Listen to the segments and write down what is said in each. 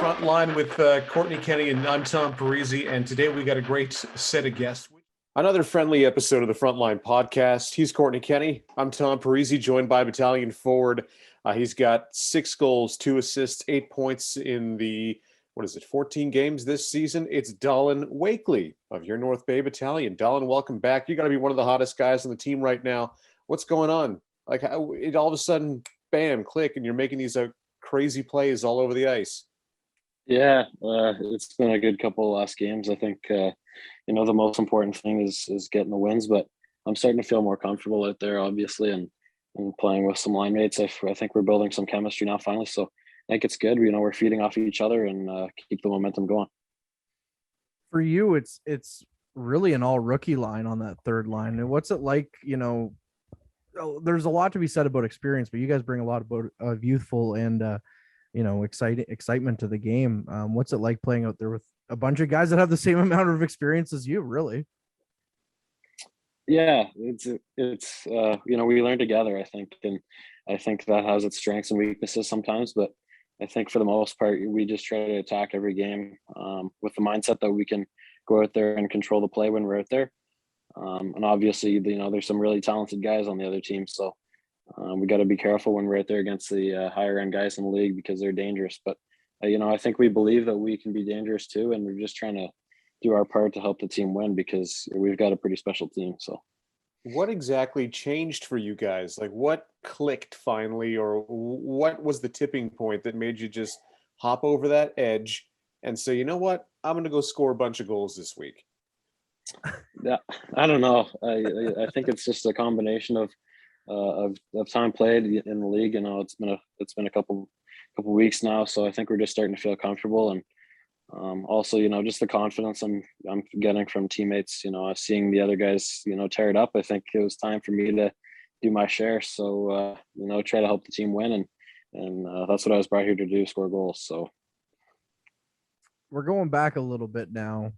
Frontline with Kortney Kenny, and I'm Tom Parisi, and today we got a great set of guests. Another friendly episode of the Frontline podcast. He's Kortney Kenny. I'm Tom Parisi, joined by Battalion forward. He's got 6 goals, 2 assists, 8 points in the, 14 games this season. It's Dalyn Wakely of your North Bay Battalion. Dalyn, welcome back. You got to be one of the hottest guys on the team right now. What's going on? Like, how it all of a sudden, bam, click, and you're making these crazy plays all over the ice. Yeah, it's been a good couple of last games. I think the most important thing is getting the wins, but I'm starting to feel more comfortable out there, obviously, and playing with some line mates. I think we're building some chemistry now finally, so I think it's good. We're feeding off each other and keep the momentum going. For you, it's really an all rookie line on that third line. And what's it like? There's a lot to be said about experience, but you guys bring a lot of youthful and excitement to the game. What's it like playing out there with a bunch of guys that have the same amount of experience as you, really? Yeah, it's we learn together, I think, and I think that has its strengths and weaknesses sometimes, but I think for the most part, we just try to attack every game with the mindset that we can go out there and control the play when we're out there. And obviously, there's some really talented guys on the other team, so we got to be careful when we're out there against the higher end guys in the league because they're dangerous. But I think we believe that we can be dangerous too, and we're just trying to do our part to help the team win because we've got a pretty special team. So, what exactly changed for you guys? Like, what clicked finally, or what was the tipping point that made you just hop over that edge and say, you know what, I'm going to go score a bunch of goals this week? Yeah, I don't know. I think it's just a combination of time played in the league. It's been a couple weeks now, so I think we're just starting to feel comfortable, and also just the confidence I'm getting from teammates. Seeing the other guys tear it up. I think it was time for me to do my share. So try to help the team win, and that's what I was brought here to do: score goals. So we're going back a little bit now.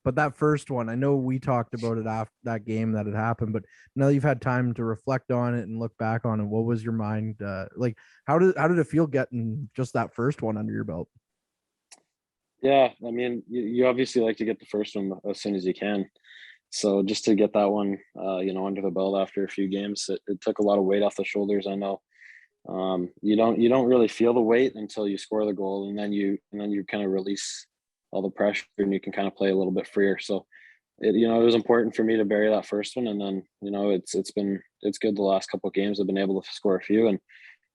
But that first one, I know we talked about it after that game that had happened, but now you've had time to reflect on it and look back on it. What was your mind like? How did it feel getting just that first one under your belt? Yeah, I mean, you obviously like to get the first one as soon as you can. So just to get that one, under the belt after a few games, it took a lot of weight off the shoulders. I know. You don't really feel the weight until you score the goal, and then you kind of release all the pressure and you can kind of play a little bit freer. So it was important for me to bury that first one. And then, it's good. The last couple of games I've been able to score a few, and,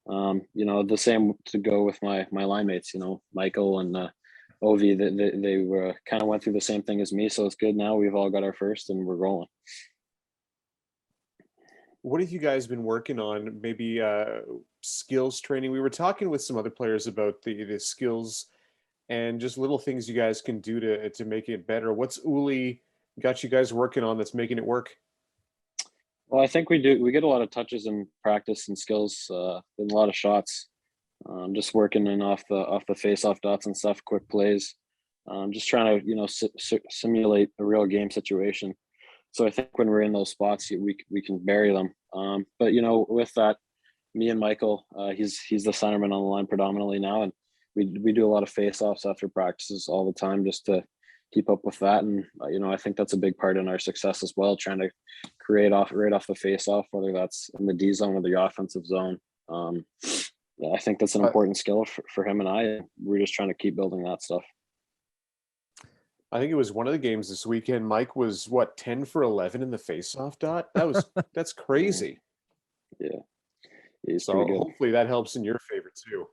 the same to go with my line mates, Michael and Ovi, they were kind of went through the same thing as me. So it's good. Now we've all got our first and we're rolling. What have you guys been working on? Maybe skills training. We were talking with some other players about the skills and just little things you guys can do to make it better. What's Uli got you guys working on that's making it work? Well, I think we do. We get a lot of touches in practice and skills, and a lot of shots. Just working in off the face-off dots and stuff, quick plays. Just trying to simulate a real game situation. So I think when we're in those spots, we can bury them. But with that, me and Michael, he's the centerman on the line predominantly now, and we do a lot of face-offs after practices all the time just to keep up with that. And I think that's a big part in our success as well, trying to create right off the face-off, whether that's in the D zone or the offensive zone. I think that's an important skill for him and I. We're just trying to keep building that stuff. I think it was one of the games this weekend. Mike was 10 for 11 in the face-off dot. That's crazy. Yeah. So hopefully that helps in your favor too.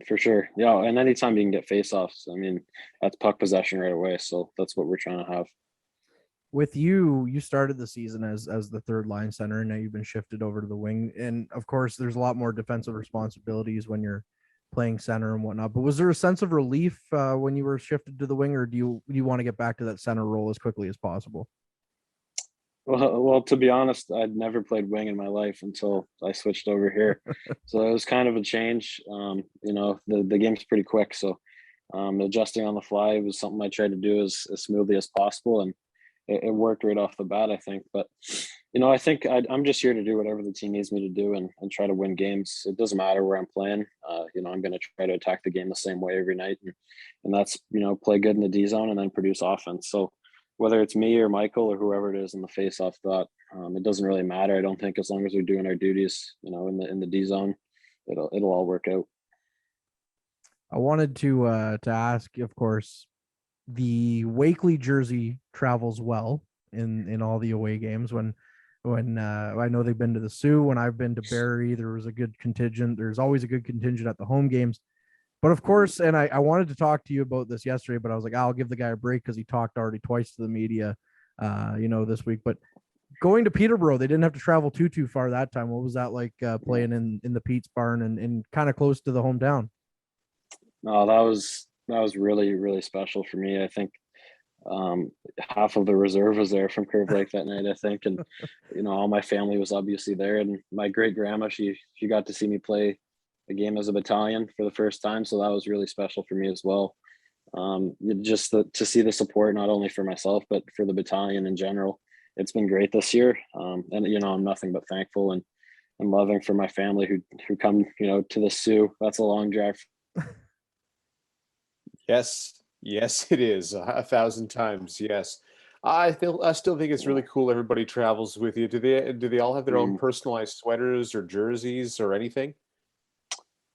For sure. Yeah. And anytime you can get face-offs, I mean, that's puck possession right away. So that's what we're trying to have. With you started the season as the third line center, and now you've been shifted over to the wing. And of course, there's a lot more defensive responsibilities when you're playing center and whatnot. But was there a sense of relief when you were shifted to the wing, or do you want to get back to that center role as quickly as possible? Well, to be honest, I'd never played wing in my life until I switched over here. So it was kind of a change. The game's pretty quick. So adjusting on the fly was something I tried to do as smoothly as possible. And it worked right off the bat, I think. But I think I'm just here to do whatever the team needs me to do and try to win games. It doesn't matter where I'm playing. I'm going to try to attack the game the same way every night, and that's play good in the D zone and then produce offense. So whether it's me or Michael or whoever it is in the face-off dot, it doesn't really matter. I don't think, as long as we're doing our duties, in the D zone, it'll all work out. I wanted to ask, of course, the Wakely jersey travels well in all the away games. When I know they've been to the Sioux, when I've been to Barrie, there was a good contingent. There's always a good contingent at the home games. But of course, and I wanted to talk to you about this yesterday, but I was like, I'll give the guy a break because he talked already twice to the media, this week. But going to Peterborough, they didn't have to travel too far that time. What was that like playing in the Pete's barn and kind of close to the hometown? No, that was really, really special for me. I think half of the reserve was there from Curve Lake that night, I think. And, all my family was obviously there. And my great grandma, she got to see me play a game as a battalion for the first time. So that was really special for me as well. Just to see the support, not only for myself, but for the battalion in general. It's been great this year. And, I'm nothing but thankful and loving for my family who come, to the Sioux. That's a long drive. Yes, it is 1,000 times. Yes, I still think it's really cool. Everybody travels with you. Do they all have their own personalized sweaters or jerseys or anything?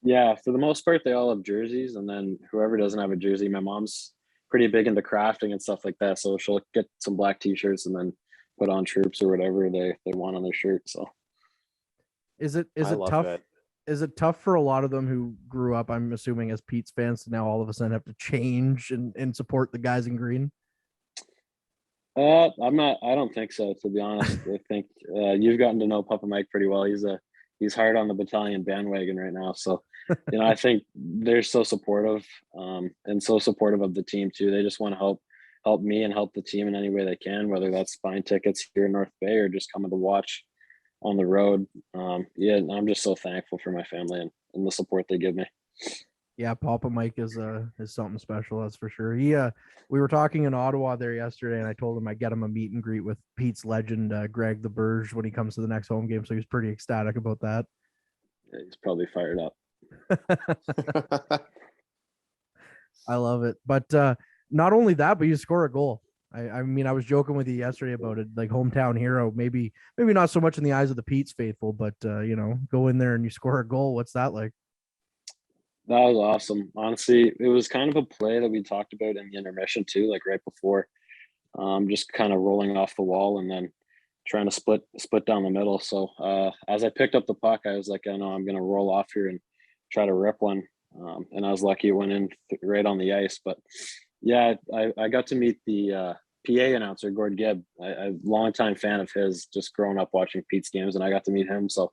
Yeah, for the most part, they all have jerseys, and then whoever doesn't have a jersey, my mom's pretty big into crafting and stuff like that, so she'll get some black T-shirts and then put on troops or whatever they want on their shirt. So, Is it I love tough? that. Is it tough for a lot of them who grew up, I'm assuming, as Pete's fans to now all of a sudden have to change and support the guys in green? I'm not. I don't think so. To be honest, I think you've gotten to know Papa Mike pretty well. He's hard on the battalion bandwagon right now. So, I think they're so supportive, and so supportive of the team too. They just want to help me and help the team in any way they can, whether that's buying tickets here in North Bay or just coming to watch on the road. I'm just so thankful for my family and the support they give me. Yeah, Papa Mike is something special, that's for sure. We were talking in Ottawa there yesterday, and I told him I'd get him a meet and greet with Pete's legend, Greg the Burge, when he comes to the next home game. So he was pretty ecstatic about that. Yeah, he's probably fired up. I love it. But not only that, but you score a goal. I mean, I was joking with you yesterday about it, like hometown hero. Maybe not so much in the eyes of the Pete's faithful, but go in there and you score a goal. What's that like? That was awesome. Honestly, it was kind of a play that we talked about in the intermission too, like right before. Just kind of rolling off the wall and then trying to split down the middle. So as I picked up the puck, I was like, I know I'm going to roll off here and try to rip one. And I was lucky it went in right on the ice. But yeah, I got to meet the PA announcer, Gord Gibb. I'm a longtime fan of his, just growing up watching Pete's games, and I got to meet him. So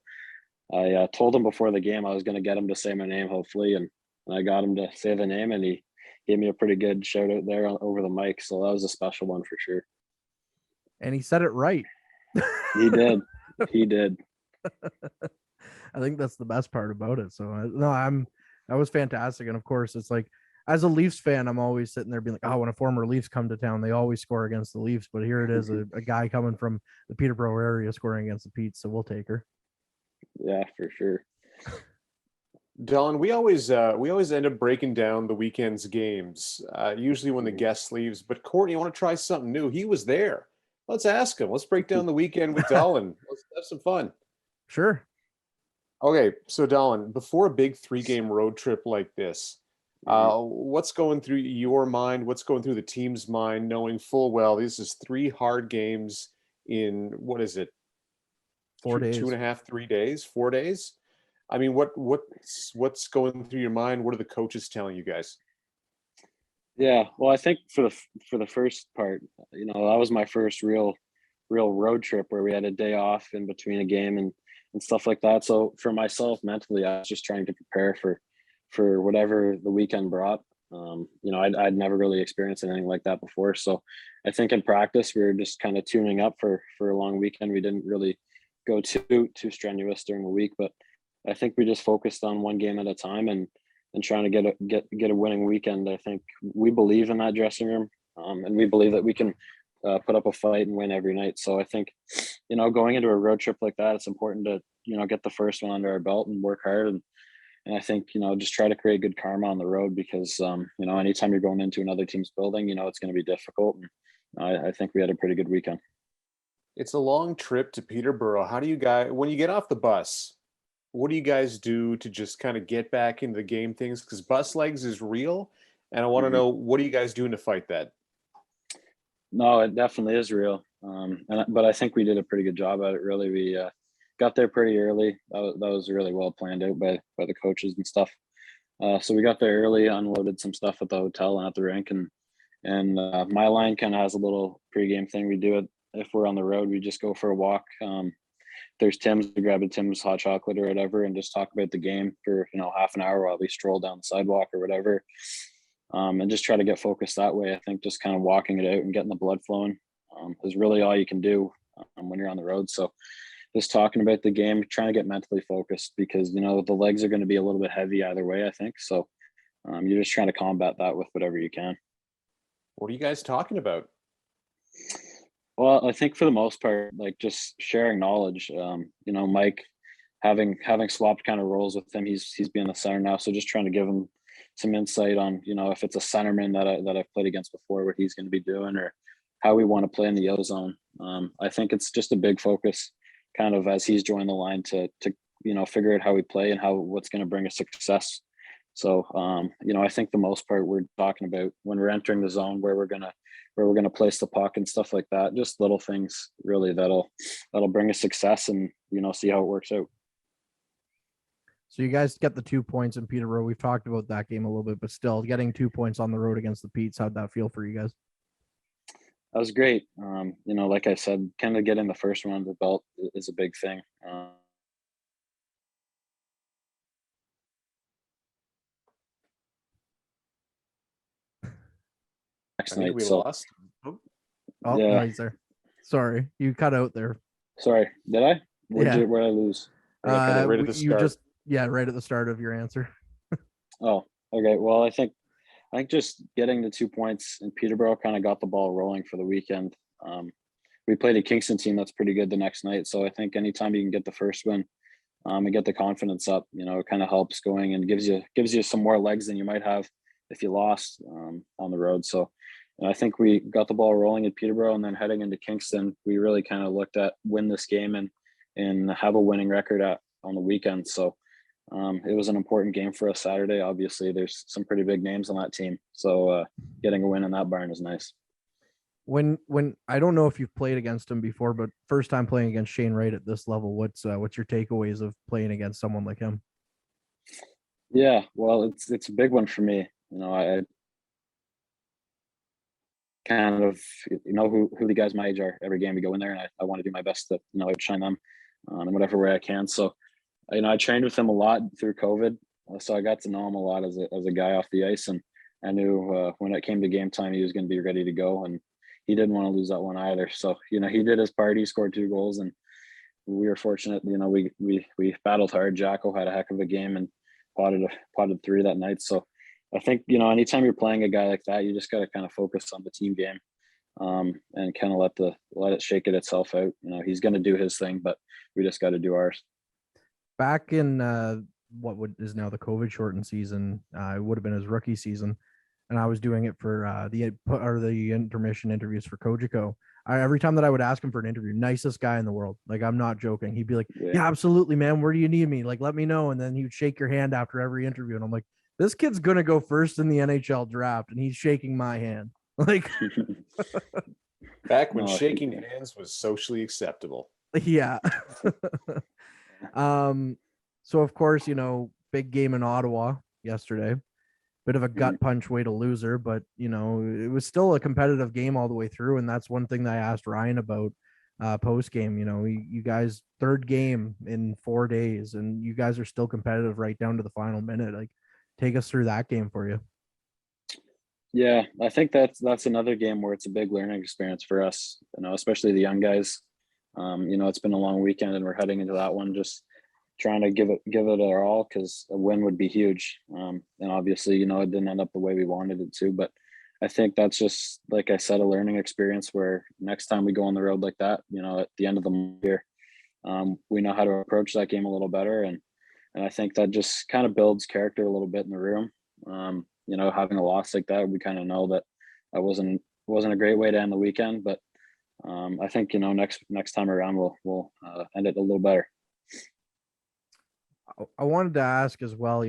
I told him before the game I was going to get him to say my name, hopefully, and I got him to say the name, and he gave me a pretty good shout out there over the mic. So that was a special one for sure. And he said it right. He did. He did. I think that's the best part about it. So that was fantastic. And of course, it's like, as a Leafs fan, I'm always sitting there being like, oh, when a former Leafs come to town, they always score against the Leafs. But here it is, a guy coming from the Peterborough area scoring against the Petes. So we'll take her. Yeah, for sure. Dalyn, we always end up breaking down the weekend's games, usually when the guest leaves. But Kortney, I want to try something new. He was there. Let's ask him. Let's break down the weekend with Dalyn. Let's have some fun. Sure. Okay, so Dalyn, before a big 3-game road trip like this, what's going through your mind? What's going through the team's mind, knowing full well this is 3 hard games in, what is it? 4 days. 2.5, 3 days, 4 days. I mean, what's going through your mind? What are the coaches telling you guys? Yeah, well, I think for the first part, that was my first real road trip where we had a day off in between a game and stuff like that. So for myself mentally, I was just trying to prepare for whatever the weekend brought. I'd never really experienced anything like that before. So I think in practice, we were just kind of tuning up for a long weekend. We didn't really go too strenuous during the week, but I think we just focused on one game at a time and trying to get a winning weekend. I think we believe in that dressing room, and we believe that we can put up a fight and win every night. So I think, going into a road trip like that, it's important to, get the first one under our belt and work hard. And I think, just try to create good karma on the road because, anytime you're going into another team's building, it's going to be difficult. And I think we had a pretty good weekend. It's a long trip to Peterborough. How do you guys, when you get off the bus, what do you guys do to just kind of get back into the game things? Because bus legs is real. And I want to know, what are you guys doing to fight that? No, it definitely is real. But I think we did a pretty good job at it. Really, we got there pretty early. That was really well planned out by the coaches and stuff. So we got there early, unloaded some stuff at the hotel and at the rink, and my line kind of has a little pregame thing we do. It if we're on the road, we just go for a walk. There's Tim's, we grab a Tim's hot chocolate or whatever, and just talk about the game for half an hour while we stroll down the sidewalk or whatever. And just try to get focused that way. I think just kind of walking it out and getting the blood flowing is really all you can do when you're on the road. So just talking about the game, trying to get mentally focused because, the legs are going to be a little bit heavy either way, I think. So you're just trying to combat that with whatever you can. What are you guys talking about? Well, I think for the most part, like just sharing knowledge, Mike, having swapped kind of roles with him, he's being the center now. So just trying to give him some insight on, if it's a centerman that I've played against before, what he's going to be doing or how we want to play in the O zone. I think it's just a big focus kind of as he's joined the line to figure out how we play and what's going to bring us success. So, I think the most part we're talking about when we're entering the zone, where we're going to place the puck and stuff like that, just little things really that'll bring us success and, see how it works out. So you guys get the 2 points in Peterborough. We've talked about that game a little bit, but still getting 2 points on the road against the Petes. How'd that feel for you guys? That was great. Like I said, kind of getting the first one under the belt is a big thing. Next night, we lost. Oh, yeah. No, he's there. Sorry, you cut out there. Sorry, did I? Where did I lose? Right at the start. Right at the start of your answer. Oh, okay. Well, I think just getting the 2 points in Peterborough kind of got the ball rolling for the weekend. We played a Kingston team that's pretty good the next night. So I think anytime you can get the first win and get the confidence up, it kind of helps going and gives you some more legs than you might have if you lost on the road. So I think we got the ball rolling at Peterborough, and then heading into Kingston, we really kind of looked at win this game and have a winning record on the weekend. So it was an important game for us Saturday. Obviously, there's some pretty big names on that team. So getting a win in that barn is nice. When I don't know if you've played against him before, but first time playing against Shane Wright at this level, what's your takeaways of playing against someone like him? Yeah, well, it's a big one for me. I kind of who the guys my age are every game we go in there, and I want to do my best to outshine them in whatever way I can. So I trained with him a lot through COVID, so I got to know him a lot as a guy off the ice, and I knew when it came to game time he was going to be ready to go, and he didn't want to lose that one either. So he did his part. He scored 2 goals, and we were fortunate. We battled hard. Jacko had a heck of a game and potted 3 that night. So I think anytime you're playing a guy like that, you just got to kind of focus on the team game and kind of let it shake itself out. He's going to do his thing, but we just got to do ours. Back in what is now the COVID shortened season, it would have been his rookie season, and I was doing it for the intermission interviews for Kojiko. Every time that I would ask him for an interview, nicest guy in the world. Like, I'm not joking. He'd be like, yeah, absolutely, man. Where do you need me? Like, let me know. And then he would shake your hand after every interview. And I'm like, this kid's going to go first in the NHL draft. And he's shaking my hand. Like, back when shaking hands was socially acceptable. Yeah. So of course, big game in Ottawa yesterday. Bit of a gut punch way to lose her, but it was still a competitive game all the way through. And that's one thing that I asked Ryan about post game. You guys, 3rd game in 4 days, and you guys are still competitive right down to the final minute. Like, take us through that game for you. Yeah, I think that's another game where it's a big learning experience for us, especially the young guys. It's been a long weekend and we're heading into that one just trying to give it our all, because a win would be huge. And obviously, it didn't end up the way we wanted it to, but I think that's just, like I said, a learning experience where next time we go on the road like that, at the end of the year, we know how to approach that game a little better. And I think that just kind of builds character a little bit in the room. Having a loss like that, we kind of know that that wasn't a great way to end the weekend, but I think, next time around we'll end it a little better. I wanted to ask as well,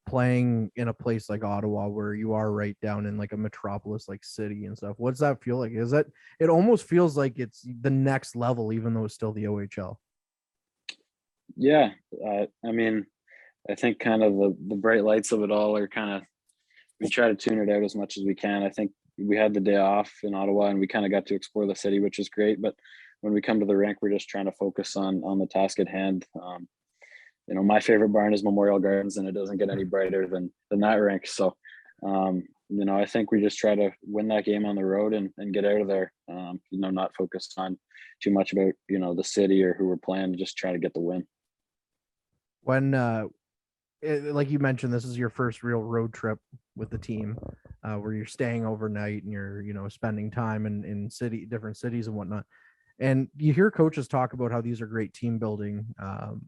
playing in a place like Ottawa where you are right down in like a metropolis like city and stuff, what's that feel like? Is that, it almost feels like it's the next level even though it's still the OHL? Yeah, I mean, I think kind of the bright lights of it all are kind of, we try to tune it out as much as we can. I think we had the day off in Ottawa and we kind of got to explore the city, which is great. But when we come to the rink, we're just trying to focus on the task at hand. My favorite barn is Memorial Gardens, and it doesn't get any brighter than that rink. So, I think we just try to win that game on the road and get out of there. Not focus on too much about, the city or who we're playing, just try to get the win. When, like you mentioned, this is your first real road trip with the team, where you're staying overnight and you're, spending time in different cities and whatnot. And you hear coaches talk about how these are great team building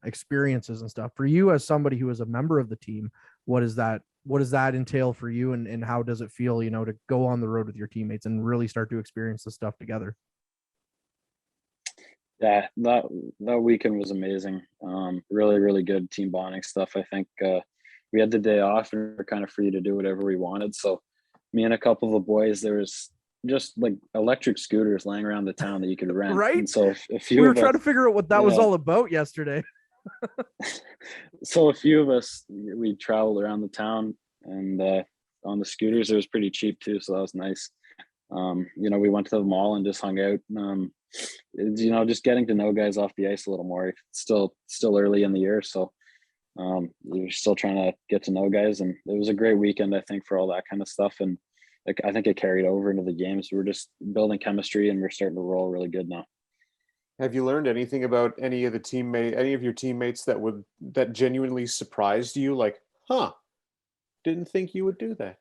experiences and stuff. For you, as somebody who is a member of the team, what does that entail for you, and how does it feel, to go on the road with your teammates and really start to experience this stuff together? Yeah, that weekend was amazing. Really, really good team bonding stuff. I think we had the day off and we were kind of free to do whatever we wanted. So me and a couple of the boys, there was just like electric scooters laying around the town that you could rent. Right. And so a few we were of trying us, to figure out what that was all about yesterday. So a few of us, we traveled around the town and on the scooters. It was pretty cheap too, so that was nice. We went to the mall and just hung out. Just getting to know guys off the ice a little more. It's still early in the year, so you're still trying to get to know guys, and it was a great weekend, I think, for all that kind of stuff. And I think it carried over into the games. We're just building chemistry, and we're starting to roll really good now. Have you learned anything about any of your teammates that genuinely surprised you? Like, didn't think you would do that.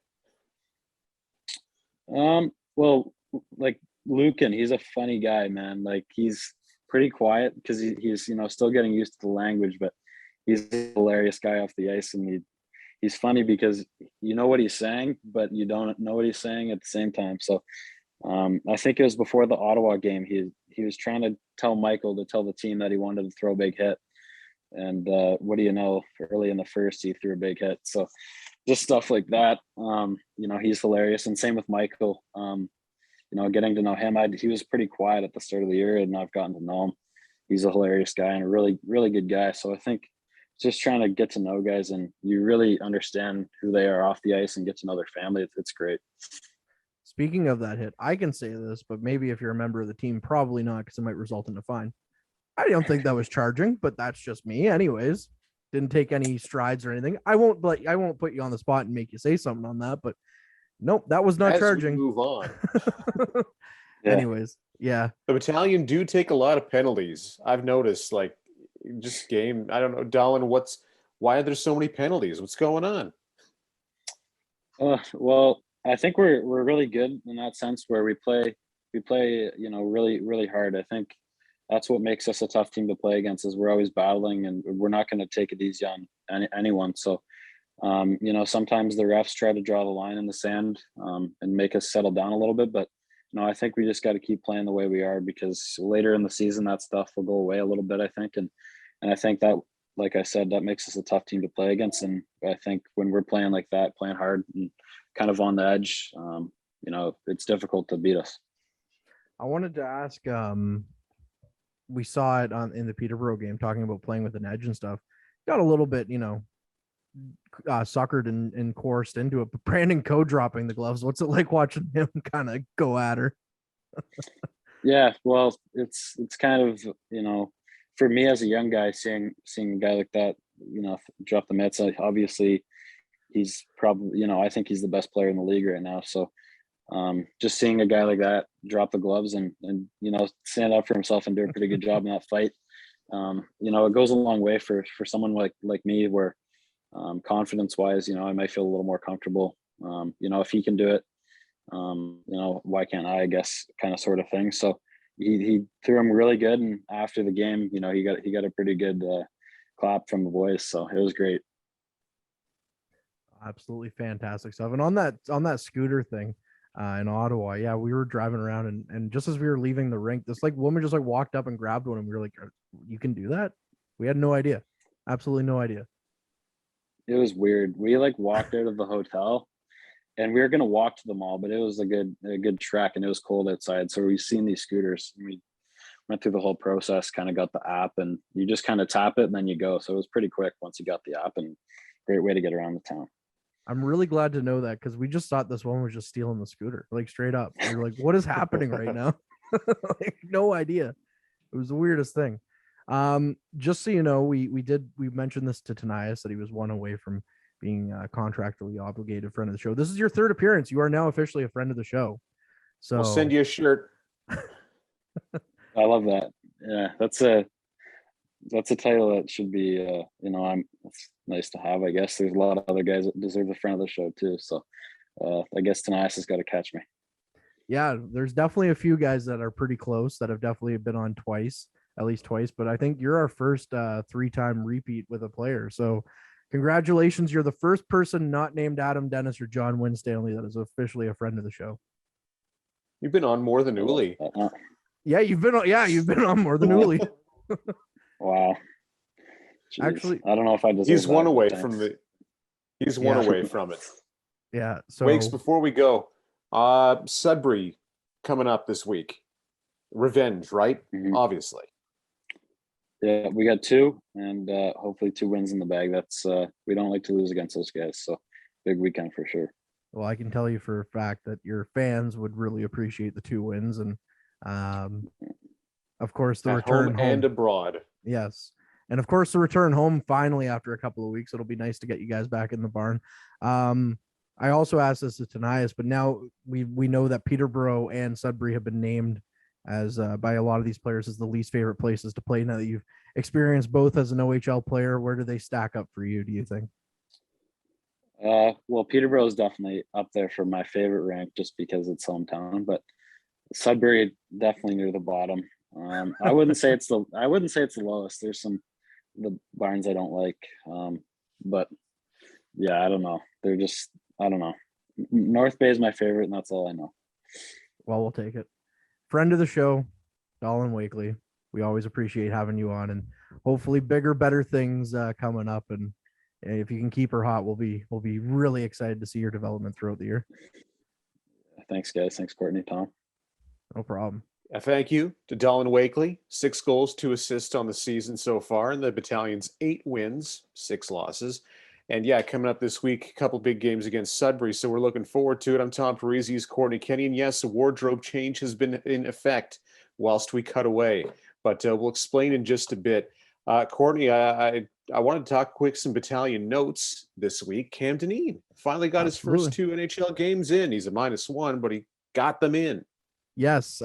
Well, like Lucan, he's a funny guy, man. Like, he's pretty quiet because he's still getting used to the language, but he's a hilarious guy off the ice, and he's funny because you know what he's saying, but you don't know what he's saying at the same time. So I think it was before the Ottawa game. He was trying to tell Michael to tell the team that he wanted to throw a big hit. And what do you know? Early in the first, he threw a big hit. So just stuff like that. He's hilarious. And same with Michael. Getting to know him, he was pretty quiet at the start of the year, and I've gotten to know him. He's a hilarious guy and a really, really good guy. So I think just trying to get to know guys, and you really understand who they are off the ice and get to know their family. It's great. Speaking of that hit, I can say this, but maybe if you're a member of the team, probably not, because it might result in a fine. I don't think that was charging, but that's just me. Anyways, didn't take any strides or anything. I won't put you on the spot and make you say something on that, but nope, that was not charging. Move on. Yeah. Anyways, yeah. The Battalion do take a lot of penalties. I've noticed, like, just game. I don't know, Dalyn, why are there so many penalties? What's going on? Well, I think we're really good in that sense, where we play, really, really hard. I think that's what makes us a tough team to play against, is we're always battling, and we're not going to take it easy on anyone. So, sometimes the refs try to draw the line in the sand and make us settle down a little bit. But, I think we just got to keep playing the way we are, because later in the season, that stuff will go away a little bit, I think. And I think that, like I said, that makes us a tough team to play against. And I think when we're playing like that, playing hard and kind of on the edge, it's difficult to beat us. I wanted to ask, we saw it in the Peterborough game, talking about playing with an edge and stuff. Got a little bit, suckered and coursed into it. But Brandon Coe dropping the gloves, what's it like watching him kind of go at her? Yeah, well, it's kind of, for me as a young guy, seeing a guy like that, drop the mitts. Obviously, he's probably, I think he's the best player in the league right now. So just seeing a guy like that drop the gloves and stand up for himself and do a pretty good job in that fight, it goes a long way for someone like me, where confidence wise, I might feel a little more comfortable If he can do it, why can't I guess, kind of sort of thing. So he threw him really good. And after the game, he got a pretty good clap from the boys. So it was great. Absolutely fantastic stuff. And on that scooter thing in Ottawa, yeah, we were driving around and just as we were leaving the rink, this woman just walked up and grabbed one and we were like, you can do that? We had no idea. Absolutely no idea. It was weird. We walked out of the hotel and we were going to walk to the mall, but it was a good trek and it was cold outside. So we've seen these scooters and we went through the whole process, kind of got the app and you just kind of tap it and then you go. So it was pretty quick once you got the app, and great way to get around the town. I'm really glad to know that because we just thought this one was just stealing the scooter, straight up. We were like, what is happening right now? No idea. It was the weirdest thing. Just so you know, we mentioned this to Tanias that he was one away from being contractually obligated friend of the show. This is your third appearance. You are now officially a friend of the show. So I'll send you a shirt. I love that. Yeah, that's a title that should be it's nice to have. I guess there's a lot of other guys that deserve a friend of the show too. So I guess Tanias has got to catch me. Yeah, there's definitely a few guys that are pretty close that have definitely been on at least twice, but I think you're our first 3-time repeat with a player. So congratulations. You're the first person not named Adam Dennis or John Winstanley that is officially a friend of the show. You've been on more than Uli. Yeah, you've been on more than Uli. Wow. Jeez. Actually, I don't know if I deserve He's one that, away but from thanks. He's one away from it. Yeah. So Wakes, before we go, Sudbury coming up this week. Revenge, right? Mhm. Obviously. Yeah, we got 2 and hopefully 2 wins in the bag. That's we don't like to lose against those guys. So big weekend for sure. Well, I can tell you for a fact that your fans would really appreciate the 2 wins. And of course, the At return home and abroad. Yes. And of course, the return home finally after a couple of weeks. It'll be nice to get you guys back in the barn. I also asked this to Tanias, but now we know that Peterborough and Sudbury have been named as by a lot of these players as the least favorite places to play. Now that you've experienced both as an OHL player, where do they stack up for you, do you think? Well, Peterborough is definitely up there for my favorite rank just because it's hometown, but Sudbury definitely near the bottom. I wouldn't say it's the lowest. There's the barns I don't like. But yeah, I don't know. I don't know. North Bay is my favorite, and that's all I know. Well, we'll take it. Friend of the show, Dolan Wakeley. We always appreciate having you on, and hopefully bigger, better things coming up. And if you can keep her hot, we'll be really excited to see your development throughout the year. Thanks, guys. Thanks, Kortney, Tom. No problem. Thank you to Dalyn Wakely. 6 goals, 2 assists on the season so far, and the Battalion's 8 wins, 6 losses. And yeah, coming up this week, a couple big games against Sudbury, so we're looking forward to it. I'm Tom Parisi, he's Kortney Kenny, and yes, a wardrobe change has been in effect whilst we cut away, but we'll explain in just a bit. Kortney, I wanted to talk quick some Battalion notes this week. Cam Dineen finally got his first 2 NHL games in. He's a -1, but he got them in. Yes,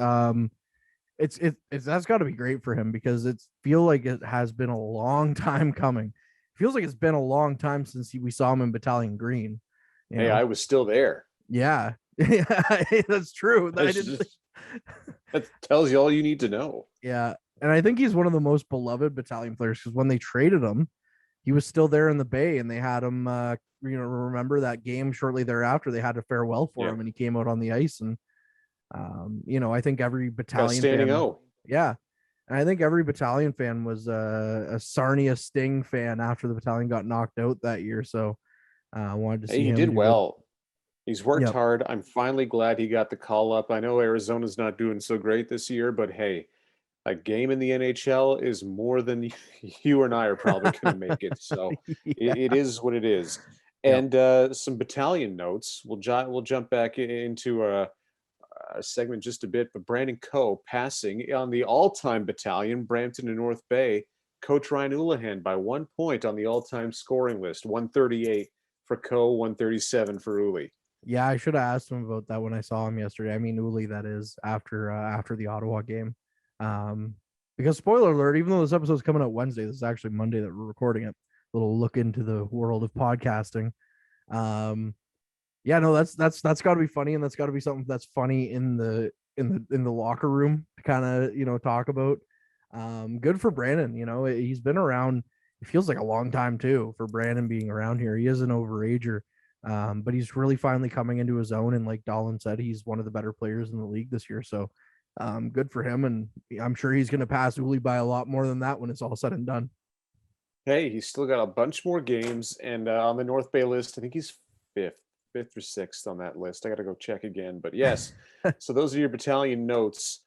it's that's got to be great for him because it feels like it has been a long time coming. Feels like it's been a long time since we saw him in Battalion Green. Hey, I was still there. Yeah, that's true. That tells you all you need to know. Yeah, and I think he's one of the most beloved Battalion players because when they traded him, he was still there in the Bay, and they had him. Remember that game shortly thereafter? They had a farewell for him, and he came out on the ice, and I think every Battalion fan, yeah. And I think every Battalion fan was a Sarnia Sting fan after the Battalion got knocked out that year. So I wanted to see him. He did well. He's worked hard. I'm finally glad he got the call up. I know Arizona's not doing so great this year, but hey, a game in the NHL is more than you and I are probably going to make it. So it is what it is. And some Battalion notes. We'll jump back into a segment just a bit, but Brandon Coe passing on the all-time Battalion, Brampton and North Bay, Coach Ryan Houlihan by 1 point on the all-time scoring list, 138 for Coe, 137 for Uli. Yeah, I should have asked him about that when I saw him yesterday. I mean, Uli, that is after the Ottawa game. Because spoiler alert, even though this episode's coming out Wednesday, this is actually Monday that we're recording it. A little look into the world of podcasting. Yeah, no, that's got to be funny, and that's got to be something that's funny in the locker room to kind of talk about. Good for Brandon. He's been around. It feels like a long time too for Brandon being around here. He is an overager, but he's really finally coming into his own. And like Dalyn said, he's one of the better players in the league this year. So, good for him. And I'm sure he's going to pass Uli by a lot more than that when it's all said and done. Hey, he's still got a bunch more games, and on the North Bay list, I think he's fifth or sixth on that list. I got to go check again, but yes. So those are your battalion notes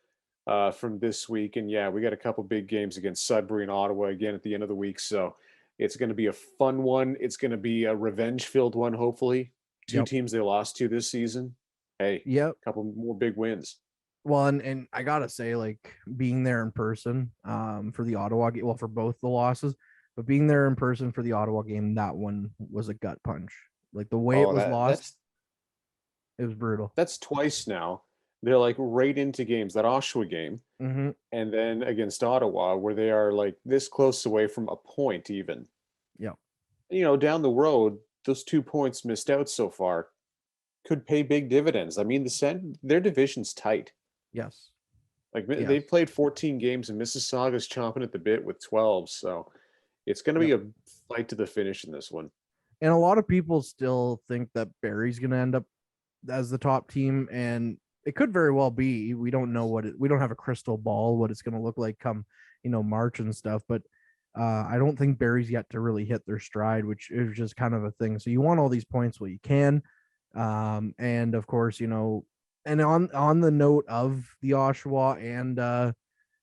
from this week, and yeah, we got a couple big games against Sudbury and Ottawa again at the end of the week. So it's going to be a fun one. It's going to be a revenge-filled one, hopefully. Two Yep. teams they lost to this season. Hey, Yep. a couple more big wins. Well, and I gotta say, like being there in person, for the Ottawa game, well, for both the losses, but being there in person for the Ottawa game, that one was a gut punch. Like the way it Oh, was lost, that's it was brutal. that's twice now. They're like right into games. That Oshawa game, Mm-hmm. and then against Ottawa, where they are like this close away from a point, even. Yeah. Down the road, those 2 points missed out so far could pay big dividends. I mean, their division's tight. Yes. Like Yes. they played 14 games, and Mississauga's chomping at the bit with 12. So it's going to be a fight to the finish in this one. And a lot of people still think that Barry's going to end up as the top team, and it could very well be. We don't know we don't have a crystal ball what it's going to look like come March and stuff, but I don't think Barry's yet to really hit their stride, which is just kind of a thing. So you want all these points while you can, and of course and on the note of the Oshawa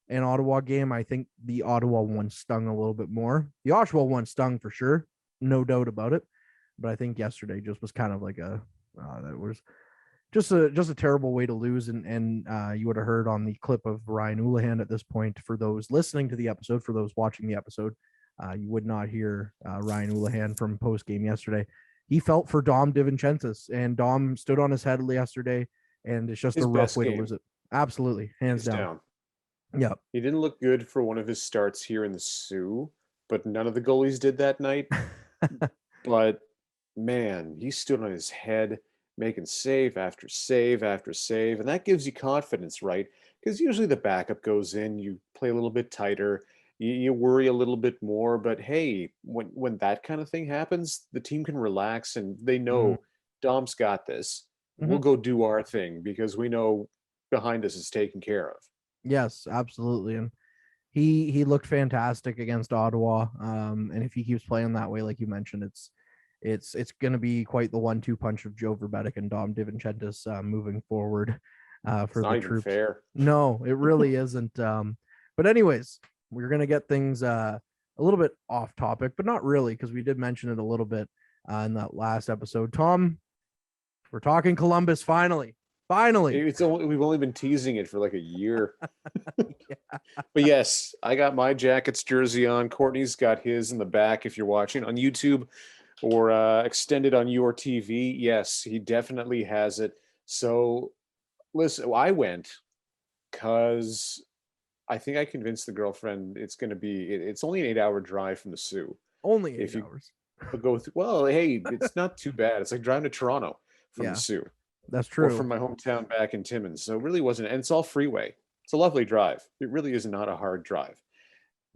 and Ottawa game, I think the Ottawa one stung a little bit more. The Oshawa one stung for sure, no doubt about it. But I think yesterday just was kind of like that was just a terrible way to lose. And you would have heard on the clip of Ryan Houlihan at this point. For those listening to the episode, for those watching the episode, you would not hear Ryan Houlihan from post game yesterday. He felt for Dom DiVincentis, and Dom stood on his head yesterday, and it's just His a rough best way to game. lose it. Absolutely, hands down. Yeah. He didn't look good for one of his starts here in the Sioux, but none of the goalies did that night. But man, he stood on his head, making save after save after save, and that gives you confidence, right? Because usually the backup goes in, you play a little bit tighter, you worry a little bit more. But hey, when that kind of thing happens, the team can relax and they know Dom's got this. We'll go do our thing because we know behind us is taken care of. Yes, absolutely. And he looked fantastic against Ottawa. And if he keeps playing that way, like you mentioned, it's going to be quite the 1-2 punch of Joe Verbetic and Dom DiVincentis moving forward for the troops. Fair. No, it really isn't. But anyways, we're going to get things a little bit off topic, but not really, because we did mention it a little bit in that last episode. Tom, we're talking Columbus finally. We've only been teasing it for like a year. Yeah. But yes, I got my Jackets jersey on. Kortney's got his in the back. If you're watching on YouTube or extended on your TV, yes, he definitely has it. So listen, I went because I think I convinced the girlfriend it's only an 8-hour drive from the Sioux. Only 8 hours. Well, hey, it's not too bad. It's like driving to Toronto from the Sioux. That's true. Or from my hometown back in Timmins. So it really wasn't, and it's all freeway. It's a lovely drive. It really is not a hard drive.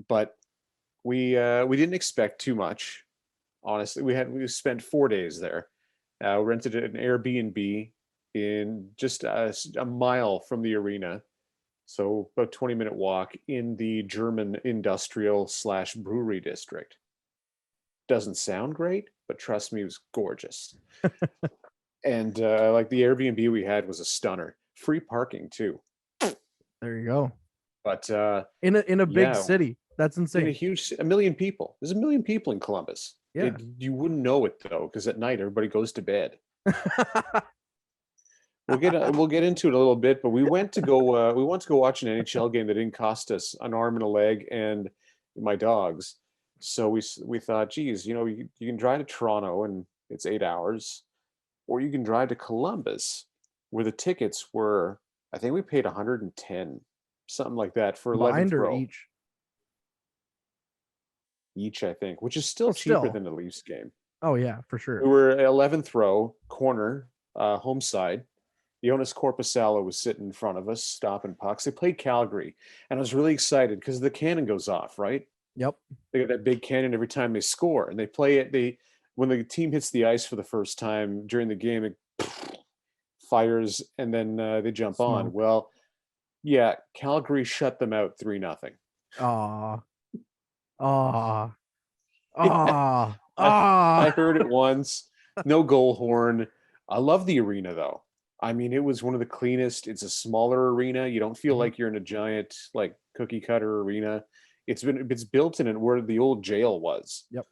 But we didn't expect too much. Honestly, we spent 4 days there. Rented an Airbnb in just a mile from the arena. So about 20-minute walk in the German industrial / brewery district. Doesn't sound great, but trust me, it was gorgeous. And like the Airbnb we had was a stunner. Free parking too. There you go. But in a big city, that's insane. In a million people. There's a million people in Columbus. Yeah. You wouldn't know it though, because at night everybody goes to bed. We'll get into it a little bit, but we went to go watch an NHL game that didn't cost us an arm and a leg and my dogs. So we thought, geez, you can drive to Toronto and it's 8 hours. Or you can drive to Columbus, where the tickets were, I think we paid $110, something like that, for 11th row. Each, I think, which is still cheaper than the Leafs game. Oh yeah, for We sure. were at 11th row, corner, home side. Jonas Corpusalo was sitting in front of us, stopping pucks. They played Calgary, and I was really excited because the cannon goes off, right? Yep. They got that big cannon every time they score, and they play it. When the team hits the ice for the first time during the game, it fires, and then they jump on. Smoke. Well, yeah, Calgary shut them out 3-0. Ah. Ah. Yeah, Ah. I Ah. heard it once. No goal horn. I love the arena though. I mean, it was one of the cleanest. It's a smaller arena. You don't feel Mhm. like you're in a giant like cookie cutter arena. It's built in it where the old jail was. Yep.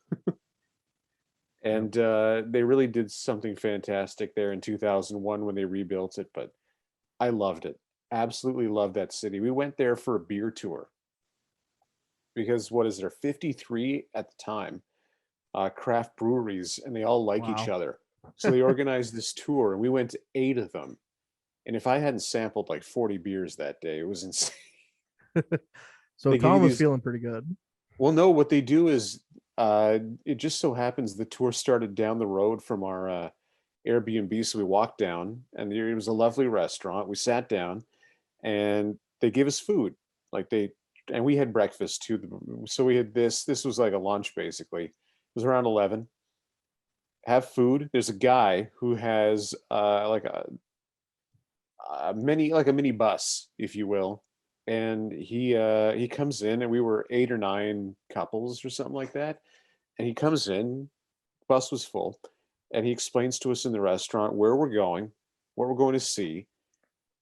And they really did something fantastic there in 2001 when they rebuilt it. But I loved it. Absolutely loved that city. We went there for a beer tour because what is there, 53 at the time, craft breweries, and they all like each Wow. other. So they organized this tour, and we went to 8 of them. And if I hadn't sampled like 40 beers that day, it was insane. So They give you Tom was these. feeling pretty good. Well, no, what they do is it just so happens the tour started down the road from our Airbnb. So we walked down, and there was a lovely restaurant. We sat down, and they gave us food. Like and we had breakfast too. So we had this. This was like a lunch basically. It was around 11. Have food. There's a guy who has like a mini bus, if you will, and he comes in, and we were 8 or 9 couples or something like that, and he comes in, bus was full, and he explains to us in the restaurant where we're going, what we're going to see,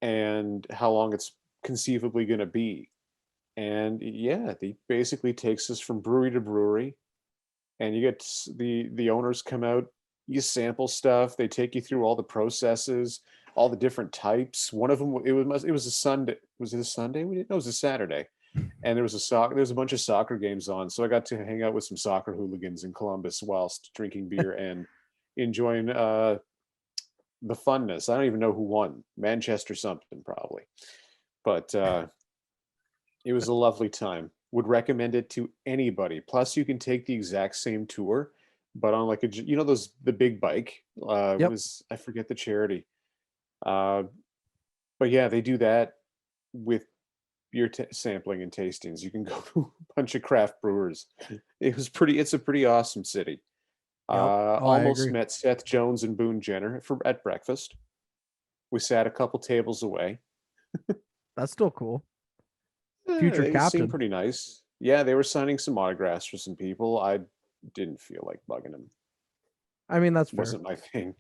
and how long it's conceivably going to be. And yeah, he basically takes us from brewery to brewery, and you get the owners come out, you sample stuff, they take you through all the processes, all the different types. One of them, it was a Sunday. Was it a Sunday? We didn't know. It was a Saturday, and there was a bunch of soccer games on, so I got to hang out with some soccer hooligans in Columbus whilst drinking beer and enjoying the funness. I don't even know who won. Manchester something probably, but it was a lovely time. Would recommend it to anybody. Plus, you can take the exact same tour, but on like those the big bike. Yep. Was I forget the charity? Uh, but yeah, they do that with beer sampling and tastings. You can go to a bunch of craft brewers. It's a pretty awesome city. Yep. Oh, I Almost agree. met Seth Jones and Boone Jenner at breakfast. We sat a couple tables away. That's still cool. Future They seemed captain. pretty nice. Yeah, they were signing some autographs for some people. I didn't feel like bugging them. I mean, that's fair. Wasn't my thing. I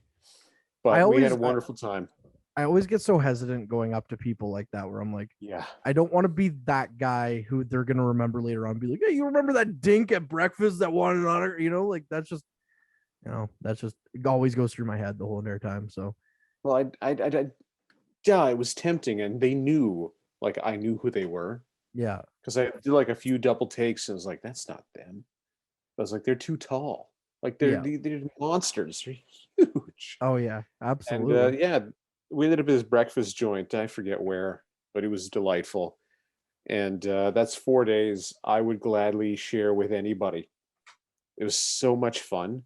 But we had a always wonderful time. I always get so hesitant going up to people like that where I'm like, Yeah. I don't want to be that guy who they're gonna remember later on. Be like, hey, you remember that dink at breakfast that wanted an honor? Like that's just it always goes through my head the whole entire time. So Well, yeah, it was tempting, and they knew, like, I knew who they were yeah, because I did like a few double takes, and I was like, that's not them. I was like, they're too tall. Like yeah. they're monsters. They're huge. Oh yeah, And absolutely. yeah, we ended up at this breakfast joint. I forget where, but it was delightful. And that's 4 days I would gladly share with anybody. It was so much fun.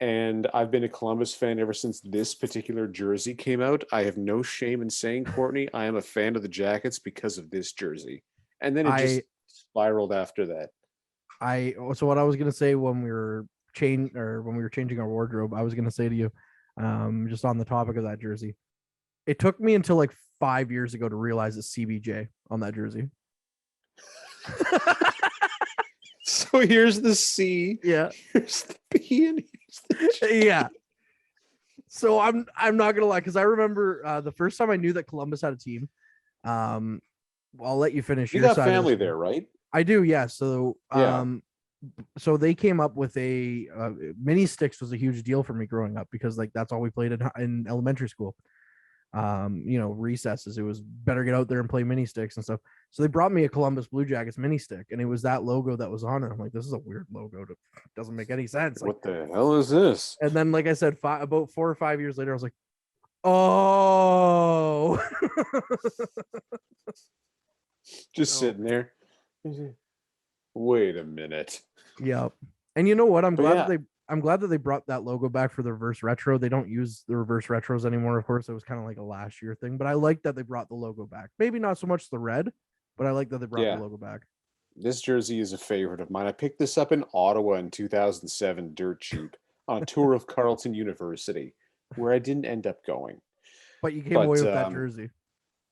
And I've been a Columbus fan ever since this particular jersey came out. I have no shame in saying, Kortney, I am a fan of the Jackets because of this jersey. And then it just I spiraled after that. so what I was gonna say when we were changing our wardrobe, I was gonna say to you, just on the topic of that jersey. It took me until like 5 years ago to realize it's CBJ on that jersey. So here's the C, Yeah. here's the B, and here's the J. Yeah. So I'm not gonna lie, because I remember the first time I knew that Columbus had a team. I'll let you finish You your got side of the family story. there, right? I do, yeah. So Yeah. so they came up with a mini sticks was a huge deal for me growing up because like that's all we played in elementary school. Recesses. It was better get out there and play mini sticks and stuff. So they brought me a Columbus Blue Jackets mini stick, and it was that logo that was on it. I'm like, this is a weird logo. Doesn't make any sense. Like, What the hell is this? and then, like I said, about 4 or 5 years later, I was like, oh, Just Oh. sitting there. Wait a minute. Yep. And you know what? I'm But glad yeah. that I'm glad that they brought that logo back for the reverse retro. They don't use the reverse retros anymore. Of course, it was kind of like a last year thing, but I like that they brought the logo back. Maybe not so much the red, but I like that they brought the Yeah. logo back. This jersey is a favorite of mine. I picked this up in Ottawa in 2007, dirt cheap, on a tour of Carleton University, where I didn't end up going. But you came away But with that jersey.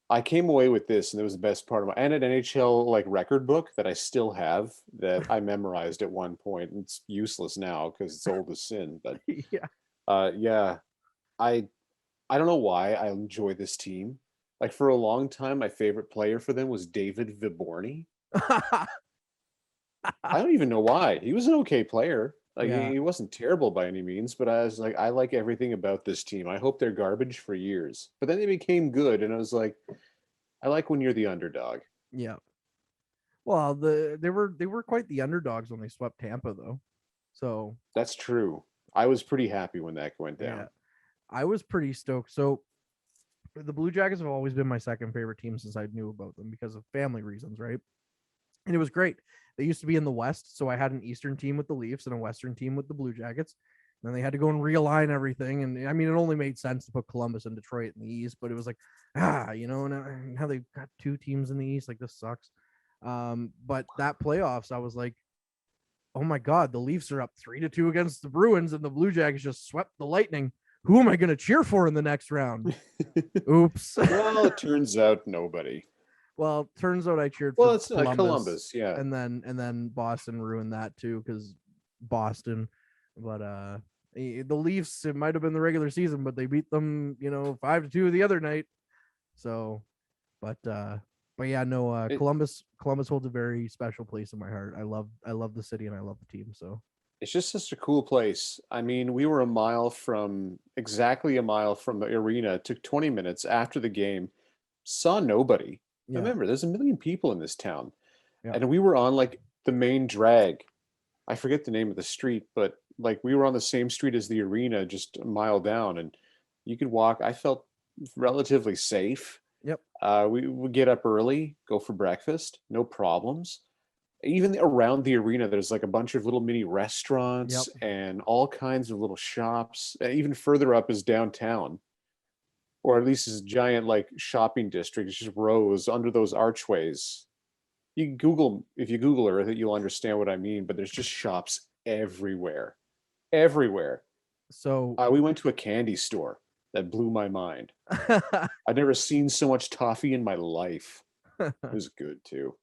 I came away with this, and it was the best part of my and an NHL like record book that I still have that I memorized at one point. It's useless now because it's old as sin. But Yeah. yeah, I I don't know why I enjoy this team. Like for a long time, my favorite player for them was David Viborny. I don't even know why. He was an okay player. Like Yeah. he wasn't terrible by any means, but I was like, I like everything about this team. I hope they're garbage for years. But then they became good, and I was like, I like when you're the underdog. Yeah. Well, they were quite the underdogs when they swept Tampa, though. So That's true. I was pretty happy when that went yeah, down. I was pretty stoked. So the Blue Jackets have always been my second favorite team since I knew about them because of family reasons, right? And it was great. They used to be in the West, so I had an Eastern team with the Leafs and a Western team with the Blue Jackets. And then they had to go and realign everything. And I mean, it only made sense to put Columbus and Detroit in the East, but it was like, now they've got two teams in the East. Like, this sucks. But that playoffs, I was like, oh my God, the Leafs are up 3-2 against the Bruins, and the Blue Jackets just swept the Lightning. Who am I going to cheer for in the next round? Oops. Well, it turns out nobody. Well, turns out I cheered Well, for it's Columbus, yeah. and then Boston ruined that too because Boston. But the Leafs, it might have been the regular season, but they beat them 5-2 the other night. So, but yeah, no, It, Columbus holds a very special place in my heart. I love the city and I love the team. So it's just such a cool place. I mean, we were exactly a mile from the arena. It took 20 minutes after the game. Saw nobody. yeah, Remember, there's a million people in this town. yeah, And we were on like the main drag. I forget the name of the street, but like we were on the same street as the arena, just a mile down, and you could walk. I felt relatively safe. yep, We would get up early, go for breakfast, no problems. Even around the arena, there's like a bunch of little mini yep, restaurants and all kinds of little shops. Even further up is downtown, or at least this giant like shopping district. It's just rows under those archways. You can Google if you Google Earth it, you'll understand what I mean. But there's just shops everywhere, everywhere. So We went to a candy store that blew my mind. I've never seen so much toffee in my life. It was good too.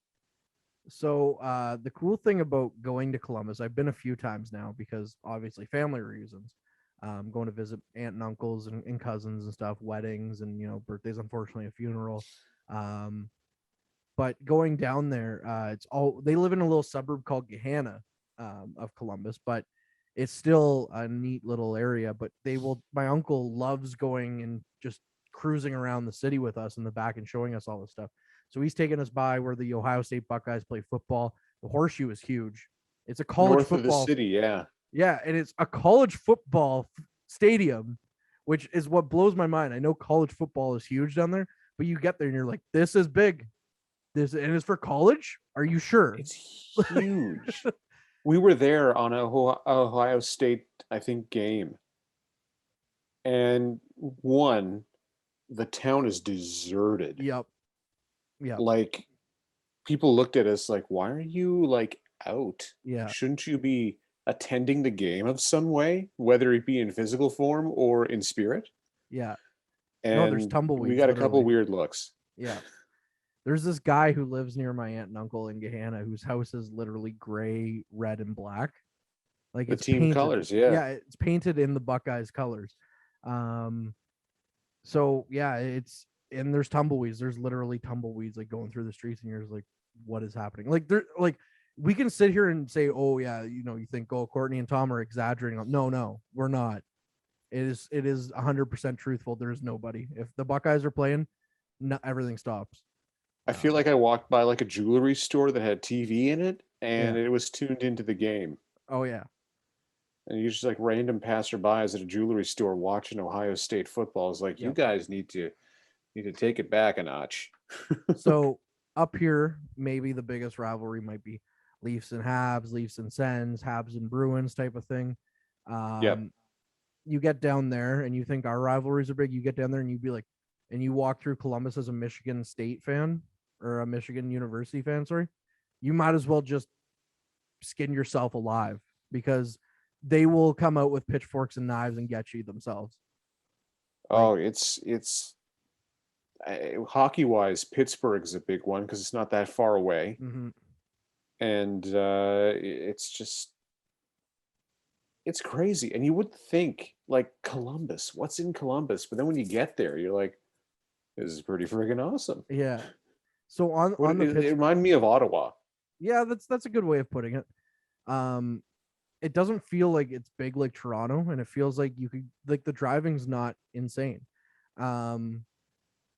So the cool thing about going to Columbus, I've been a few times now because obviously family reasons. Going to visit aunt and uncles and cousins and stuff, weddings and birthdays, unfortunately a funeral. But going down there, they live in a little suburb called Gahanna of Columbus, but it's still a neat little area. But my uncle loves going and just cruising around the city with us in the back and showing us all this stuff. So he's taken us by where the Ohio State Buckeyes play football. The Horseshoe is huge. It's a college North football. of the city, yeah. Yeah, and it's a college football stadium, which is what blows my mind. I know college football is huge down there, but you get there and you're like, this is big. And it's for college? Are you sure? It's huge. We were there on a Ohio State, I think, game. And the town is deserted. Yep. Yep. Like people looked at us like, why are you like out? Yeah. Shouldn't you be attending the game of some way, whether it be in physical form or in spirit? Yeah. And there's tumbleweeds. We got a couple literally. weird looks. Yeah. There's this guy who lives near my aunt and uncle in Gahanna whose house is literally gray, red, and black. Like The it's team painted. colors, yeah. Yeah, it's painted in the Buckeyes colors. So yeah, and there's tumbleweeds. There's literally tumbleweeds like going through the streets, and you're just like, what is happening? Like we can sit here and say, oh yeah, you think, oh, Kortney and Tom are exaggerating. No, we're not. It is 100% truthful. There's nobody. If the Buckeyes are playing, everything stops. I feel like I walked by like a jewelry store that had TV in it, and it was tuned into the game. Oh yeah. And you just like random passerbys at a jewelry store watching Ohio State football. It's like, you guys need to take it back a notch. So up here, maybe the biggest rivalry might be Leafs and Habs, Leafs and Sens, Habs and Bruins type of thing. Yep. You get down there and you think our rivalries are big. You get down there and you'd be like, and you walk through Columbus as a Michigan State fan or a Michigan University fan, sorry, you might as well just skin yourself alive because they will come out with pitchforks and knives and get you themselves. Oh, hockey wise, Pittsburgh is a big one because it's not that far away. Mm-hmm. And it's crazy. And you would think like Columbus, what's in Columbus? But then when you get there, you're like, this is pretty friggin' awesome. Yeah. So on it reminded me of Ottawa. Yeah, that's a good way of putting it. It doesn't feel like it's big like Toronto, and it feels like you could like the driving's not insane. No,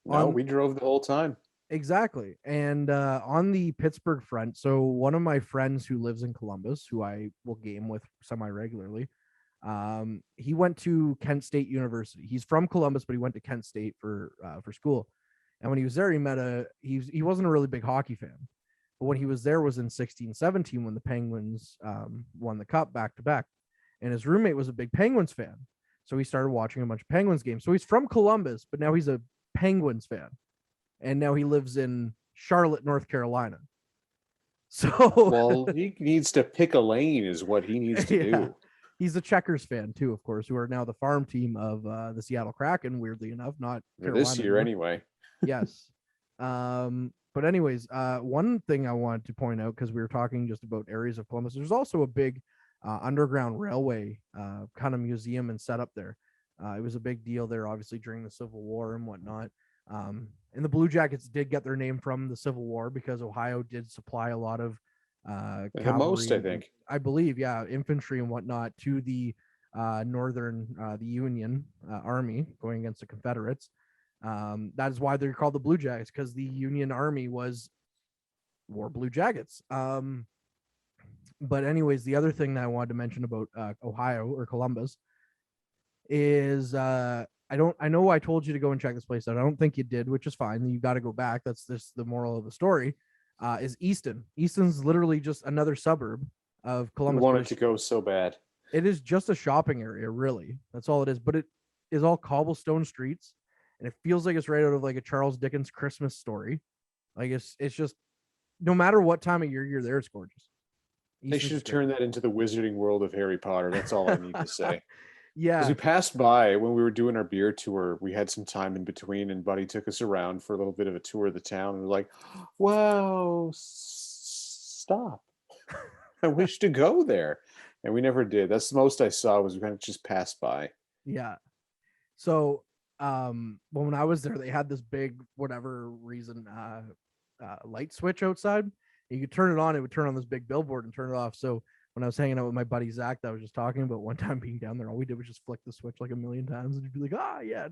we drove the whole time. Exactly. And on the Pittsburgh front, so one of my friends who lives in Columbus, who I will game with semi-regularly, he went to Kent State University. He's from Columbus, but he went to Kent State for school. And when he was there, he met he wasn't a really big hockey fan. But when he was there was in 16-17 when the Penguins won the cup back to back. And his roommate was a big Penguins fan. So he started watching a bunch of Penguins games. So he's from Columbus, but now he's a Penguins fan. And now he lives in Charlotte, North Carolina. So well, he needs to pick a lane is what he needs to do. He's a Checkers fan too, of course, who are now the farm team of the Seattle Kraken, weirdly enough, not Carolina this year anymore. Anyway. Yes. But anyways, one thing I wanted to point out, because we were talking just about areas of Columbus, there's also a big underground railway kind of museum and setup there. It was a big deal there, obviously, during the Civil War and whatnot. And the Blue Jackets did get their name from the Civil War because Ohio did supply a lot of the most, I think. I believe, yeah, infantry and whatnot to the northern, the Union Army going against the Confederates. That is why they're called the Blue Jackets, because the Union Army wore Blue Jackets. But anyways, the other thing that I wanted to mention about Ohio or Columbus is I know I told you to go and check this place out. I don't think you did, which is fine. You got to go back. That's just the moral of the story. Is Easton. Easton's literally just another suburb of Columbus. I wanted to go so bad. It is just a shopping area, really. That's all it is. But it is all cobblestone streets, and it feels like it's right out of like a Charles Dickens Christmas story. Like it's just no matter what time of year you're there, it's gorgeous. They should have turned that into the Wizarding World of Harry Potter. That's all I need to say. Yeah. Because we passed by when we were doing our beer tour. We had some time in between, and Buddy took us around for a little bit of a tour of the town. And was like, wow, stop. I wish to go there. And we never did. That's the most I saw was we kind of just passed by. Yeah. So when I was there, they had this big, whatever reason, light switch outside. You could turn it on, it would turn on this big billboard and turn it off. So when I was hanging out with my buddy Zach that I was just talking about one time being down there, all we did was just flick the switch like a million times and you'd be like, yeah,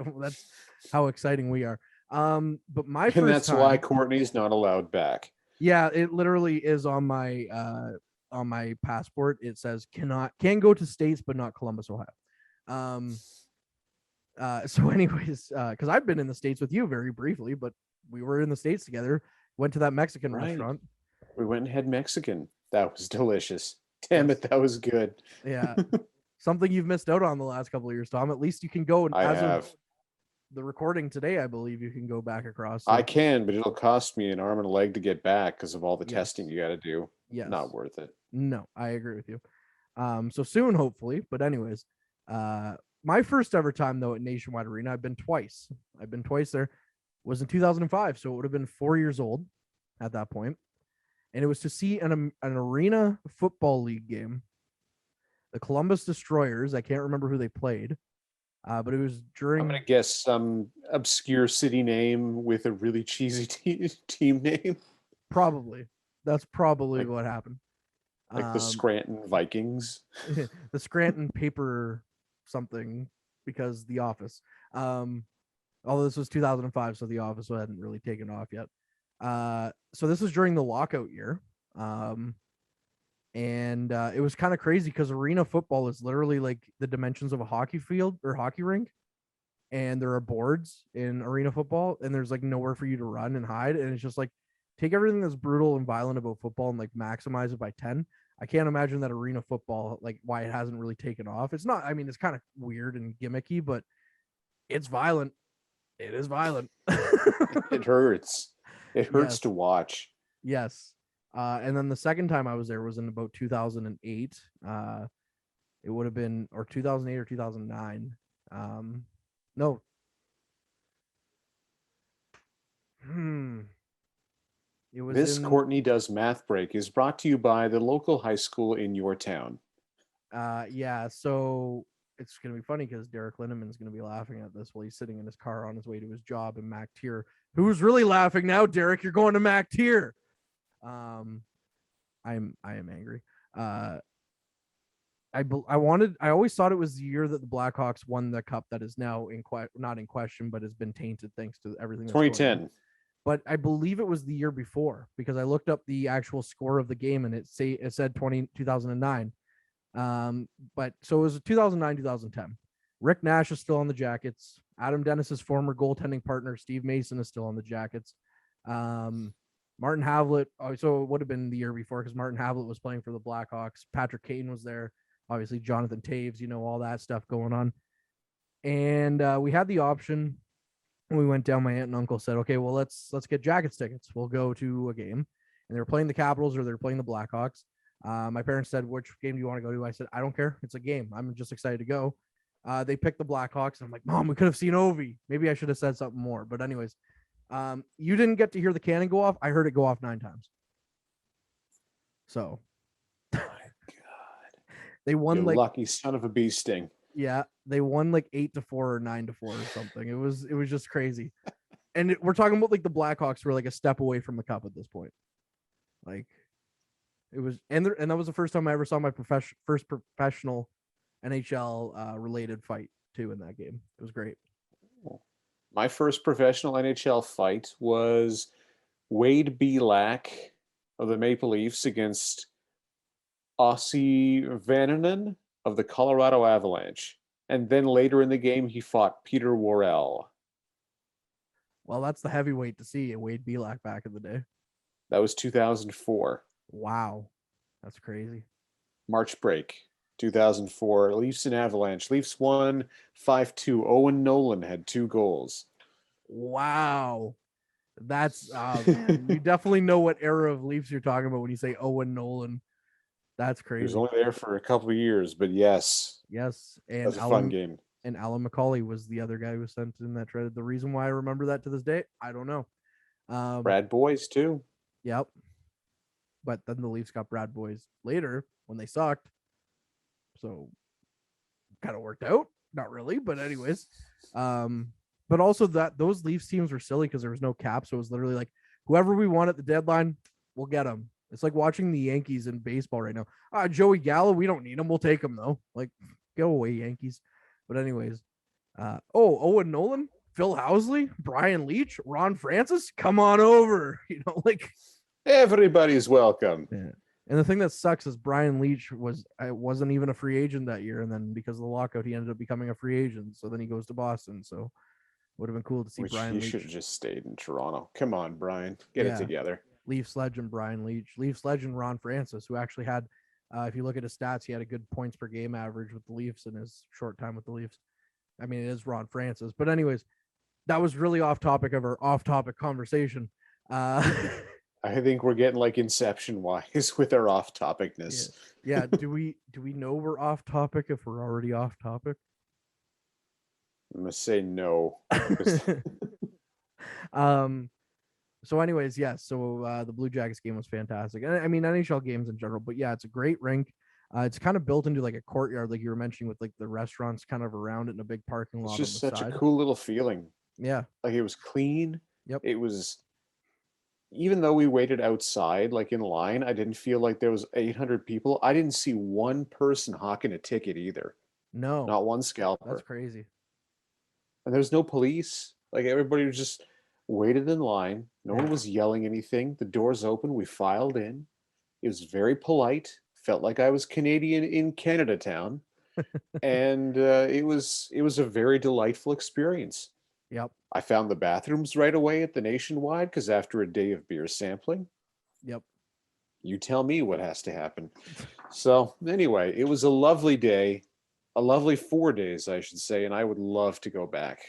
well, that's how exciting we are. But my first that's time, why Kortney's not allowed back. Yeah, it literally is on my passport. It says can go to States but not Columbus, Ohio. So anyways, because I've been in the States with you very briefly, but we were in the States together, went to that Mexican restaurant. We went and had Mexican. That was delicious. Damn it, that was good. Yeah. Something you've missed out on the last couple of years, Tom. At least you can go, and as of the recording today, I believe you can go back across. So. I can, but it'll cost me an arm and a leg to get back because of all the testing you got to do. Yes. Not worth it. No, I agree with you. So soon, hopefully. But anyways, my first ever time though at Nationwide Arena, I've been twice there, was in 2005. So it would have been 4 years old at that point. And it was to see an arena football league game. The Columbus Destroyers. I can't remember who they played, but it was during. I'm gonna guess some obscure city name with a really cheesy team name. Probably, that's probably what happened. Like the Scranton Vikings. The Scranton Paper something, because The Office. Although this was 2005, so The Office hadn't really taken off yet. So this was during the lockout year. And it was kind of crazy because arena football is literally like the dimensions of a hockey field or hockey rink. And there are boards in arena football, and there's like nowhere for you to run and hide. And it's just like, take everything that's brutal and violent about football and like maximize it by 10. I can't imagine that arena football, like why it hasn't really taken off. It's not, I mean, it's kind of weird and gimmicky, but it's violent. It is violent. It hurts. It hurts Yes. to watch. Yes. And then the second time I was there was in about 2008. It would have been, or 2008 or 2009. No. It was This in, Kortney Does Math Break is brought to you by the local high school in your town. yeah. So it's going to be funny because Derek Lindemann is going to be laughing at this while he's sitting in his car on his way to his job in Mac Tier. Who's really laughing now, Derek? You're going to Mac Tier. I am angry. I always thought it was the year that the Blackhawks won the cup that is now not in question, but has been tainted thanks to everything that's going on. 2010. But I believe it was the year before because I looked up the actual score of the game and it said 2009. But so it was 2009, 2010. Rick Nash is still on the Jackets. Adam Dennis's former goaltending partner, Steve Mason, is still on the Jackets. Martin Havlet. So it would have been the year before because Martin Havlet was playing for the Blackhawks. Patrick Kane was there. Obviously, Jonathan Taves, all that stuff going on. And we had the option. We went down. My aunt and uncle said, okay, well, let's get Jackets tickets. We'll go to a game. And they were playing the Capitals or they were playing the Blackhawks. My parents said, which game do you want to go to? I said, I don't care. It's a game. I'm just excited to go. They picked the Blackhawks. And I'm like, Mom, we could have seen Ovi. Maybe I should have said something more. But anyways, you didn't get to hear the cannon go off. I heard it go off 9 times. So My God. they won You like lucky son of a bee sting. Yeah, they won like 8-4 or 9-4 or something. It was just crazy. And we're talking about like the Blackhawks were like a step away from the cup at this point. Like it was, and that was the first time I ever saw my first professional NHL related fight too in that game. It was great. My first professional NHL fight was Wade Belak of the Maple Leafs against Ossi Vananen of the Colorado Avalanche. And then later in the game, he fought Peter Worrell. Well, that's the heavyweight to see, Wade Belak back in the day. That was 2004. Wow. That's crazy. March break, 2004. Leafs and Avalanche. Leafs won 5-2. Owen Nolan had 2 goals. Wow. That's man, you definitely know what era of Leafs you're talking about when you say Owen Nolan. That's crazy. He was only there for a couple of years, but yes. Yes. And That's a fun game. And Alan McCauley was the other guy who was sent in that trade. The reason why I remember that to this day, I don't know. Brad Boys, too. Yep. But then the Leafs got Brad Boys later when they sucked. So kind of worked out. Not really, but anyways. But also those Leafs teams were silly because there was no cap. So it was literally like whoever we want at the deadline, we'll get them. It's like watching the Yankees in baseball right now. Joey Gallo, we don't need him. We'll take him though. Like, go away, Yankees. But anyways, Owen Nolan, Phil Housley, Brian Leach, Ron Francis, come on over. Like everybody's welcome. Yeah. And the thing that sucks is Brian Leach wasn't even a free agent that year, and then because of the lockout, he ended up becoming a free agent. So then he goes to Boston. So would have been cool to see Brian Leach. He should have just stayed in Toronto. Come on, Brian, get it together. Leafs legend Brian Leach, Leafs legend Ron Francis, who actually had, if you look at his stats, he had a good points per game average with the Leafs in his short time with the Leafs. I mean, it is Ron Francis, but anyways, that was really off topic of our off topic conversation. I think we're getting like Inception wise with our off topicness. Yeah. Do we know we're off topic if we're already off topic? I'm gonna say no. So anyways, yes. So the Blue Jackets game was fantastic. And I mean, NHL games in general, but yeah, it's a great rink. It's kind of built into like a courtyard, like you were mentioning, with like the restaurants kind of around it in a big parking lot. It's just on the such side. a cool little feeling. Yeah. Like it was clean. Yep. It was, even though we waited outside, like in line, I didn't feel like there was 800 people. I didn't see one person hawking a ticket either. No. Not one scalper. That's crazy. And there's no police. Like everybody was just waited in line. No one was yelling anything. The doors open. We filed in. It was very polite. Felt like I was Canadian in Canada town. And it was a very delightful experience. Yep. I found the bathrooms right away at the Nationwide because after a day of beer sampling. Yep. You tell me what has to happen. So anyway, it was a lovely day, a lovely 4 days, I should say, and I would love to go back.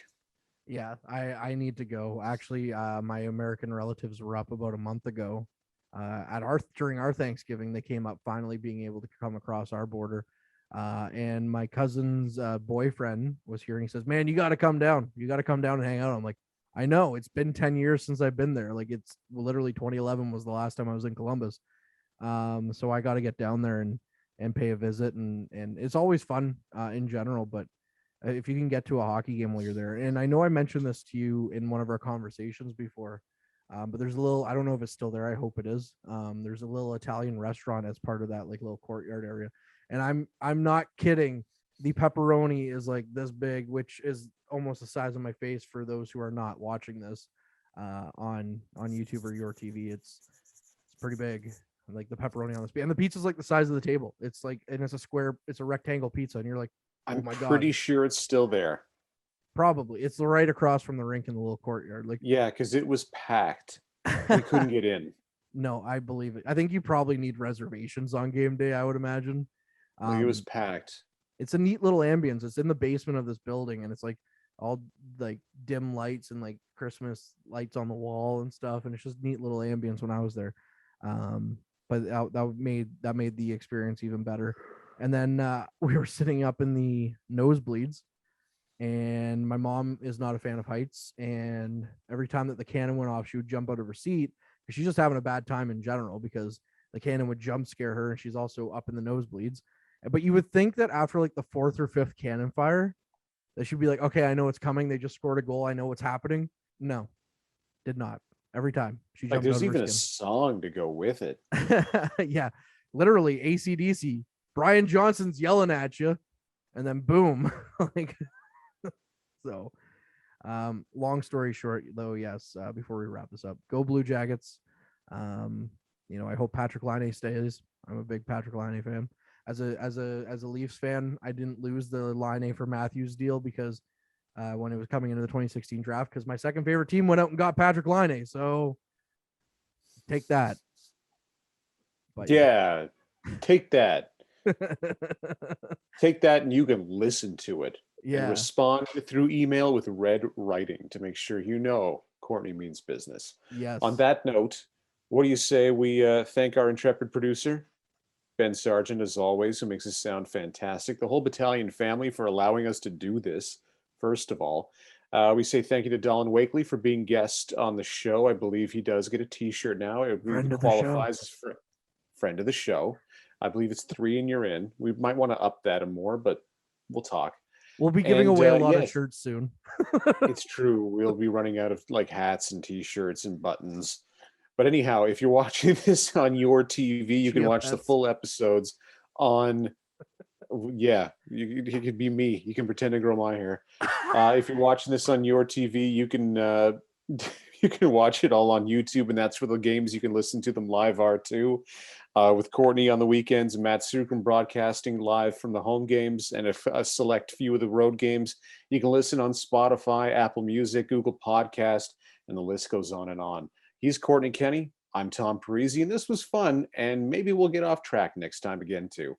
Yeah, I need to go. Actually, my American relatives were up about a month ago. At our during our Thanksgiving, they came up finally being able to come across our border. And my cousin's boyfriend was here, and he says, "Man, you got to come down. You got to come down and hang out." I'm like, "I know. It's been 10 years since I've been there. Like it's literally 2011 was the last time I was in Columbus. So I got to get down there and pay a visit, and it's always fun in general, but if you can get to a hockey game while you're there. And I know I mentioned this to you in one of our conversations before, but there's a little, I don't know if it's still there. I hope it is. There's a little Italian restaurant as part of that like little courtyard area. And I'm not kidding. The pepperoni is like this big, which is almost the size of my face for those who are not watching this on YouTube or your TV. It's pretty big. Like the pepperoni on this, and the pizza's like the size of the table. It's like, and it's a square, it's a rectangle pizza, and you're like, oh I'm my pretty God. sure it's still there. Probably. It's right across from the rink in the little courtyard. Like, Yeah, because it was packed. We couldn't get in. No, I believe it. I think you probably need reservations on game day, I would imagine. Like, it was packed. It's a neat little ambience. It's in the basement of this building, and it's like all like dim lights and like Christmas lights on the wall and stuff. And it's just neat little ambience when I was there. But that made the experience even better. And then we were sitting up in the nosebleeds, and my mom is not a fan of heights. And every time that the cannon went off, she would jump out of her seat because she's just having a bad time in general because the cannon would jump scare her, and she's also up in the nosebleeds. But you would think that after like the fourth or fifth cannon fire, that she'd be like, okay, I know it's coming. They just scored a goal. I know what's happening. No, did not. Every time she Like jumped out there's of even her a skin. song to go with it. Yeah, literally AC/DC. Brian Johnson's yelling at you, and then boom. Like so. Long story short, though, yes. Before we wrap this up, go Blue Jackets. I hope Patrick Laine stays. I'm a big Patrick Laine fan. As a Leafs fan, I didn't lose the Laine for Matthews deal because when it was coming into the 2016 draft, because my second favorite team went out and got Patrick Laine. So take that. But yeah, take that. Take that, and you can listen to it. Yeah. And respond through email with red writing to make sure you know Kortney means business. Yes. On that note, what do you say we thank our intrepid producer, Ben Sargent, as always, who makes us sound fantastic, the whole Battalion family for allowing us to do this, first of all. We say thank you to Dolan Wakeley for being guest on the show. I believe he does get a T-shirt now. It qualifies as friend of the show. I believe it's 3 and you're in. We might want to up that more, but we'll talk. We'll be giving away a lot of shirts soon. It's true. We'll be running out of like hats and T-shirts and buttons. But anyhow, if you're watching this on your TV, you can watch the full episodes on. Yeah, it could be me. You can pretend to grow my hair. If you're watching this on your TV, you can watch it all on YouTube, and that's where the games you can listen to them live are too. With Kortney on the weekends and Matt Sukum broadcasting live from the home games and a select few of the road games. You can listen on Spotify, Apple Music, Google Podcast, and the list goes on and on. He's Kortney Kenny. I'm Tom Parisi, and this was fun, and maybe we'll get off track next time again too.